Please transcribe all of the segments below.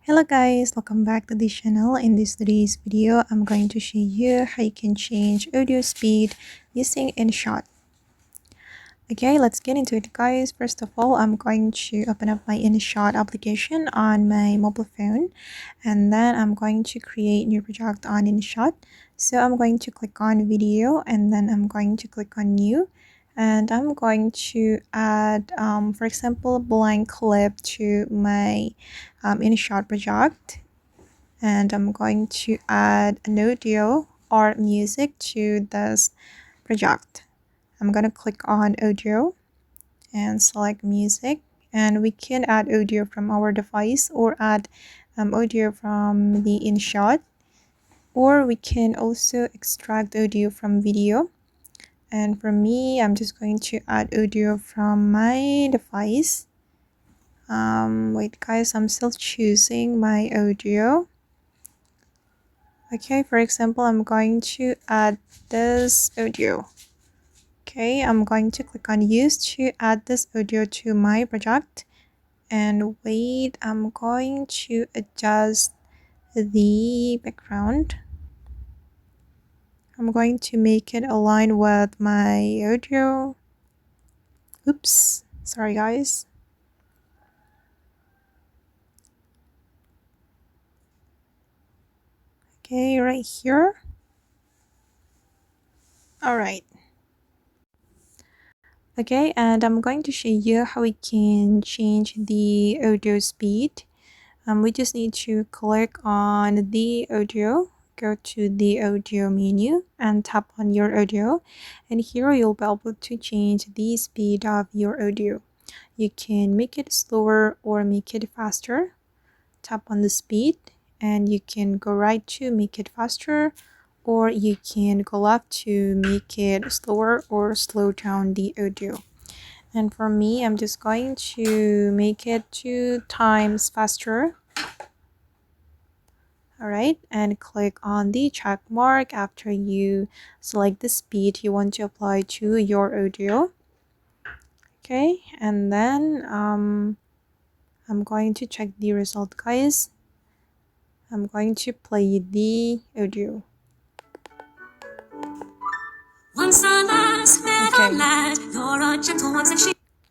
Hello guys, welcome back to the channel. In today's video, I'm going to show you how you can change audio speed using InShot. Okay, let's get into it guys. First of all, I'm going to open up my InShot application on my mobile phone, and then I'm going to create new project on InShot. So I'm going to click on video, and then I'm going to click on new, and I'm going to add for example blank clip to my InShot project, and I'm going to add an audio or music to this project. I'm going to click on audio and select music, and we can add audio from our device or add audio from the InShot, or we can also extract audio from video. And for me, I'm just going to add audio from my device. Wait guys, I'm still choosing my audio. Okay, for example, I'm going to add this audio. Okay, I'm going to click on use to add this audio to my project. And wait, I'm going to adjust the background. I'm going to make it align with my audio. Oops, sorry guys. Okay, right here. All right. Okay, and I'm going to show you how we can change the audio speed. We just need to click on the audio, go to the audio menu and tap on your audio, and here you'll be able to change the speed of your audio. You can make it slower or make it faster. Tap on the speed and you can go right to make it faster, or you can go left to make it slower or slow down the audio. And for me, I'm just going to make it 2 times faster. Alright, and click on the check mark after you select the speed you want to apply to your audio. Okay, and then I'm going to check the result guys. I'm going to play the audio. Okay.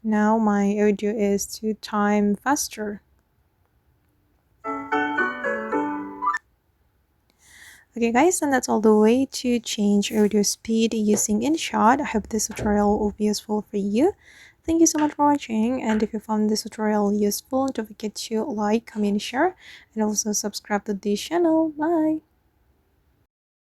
Now my audio is 2 times faster. Okay guys, and that's all the way to change audio speed using InShot. I hope this tutorial will be useful for you. Thank you so much for watching, and if you found this tutorial useful, don't forget to like, comment, share, and also subscribe to this channel. Bye!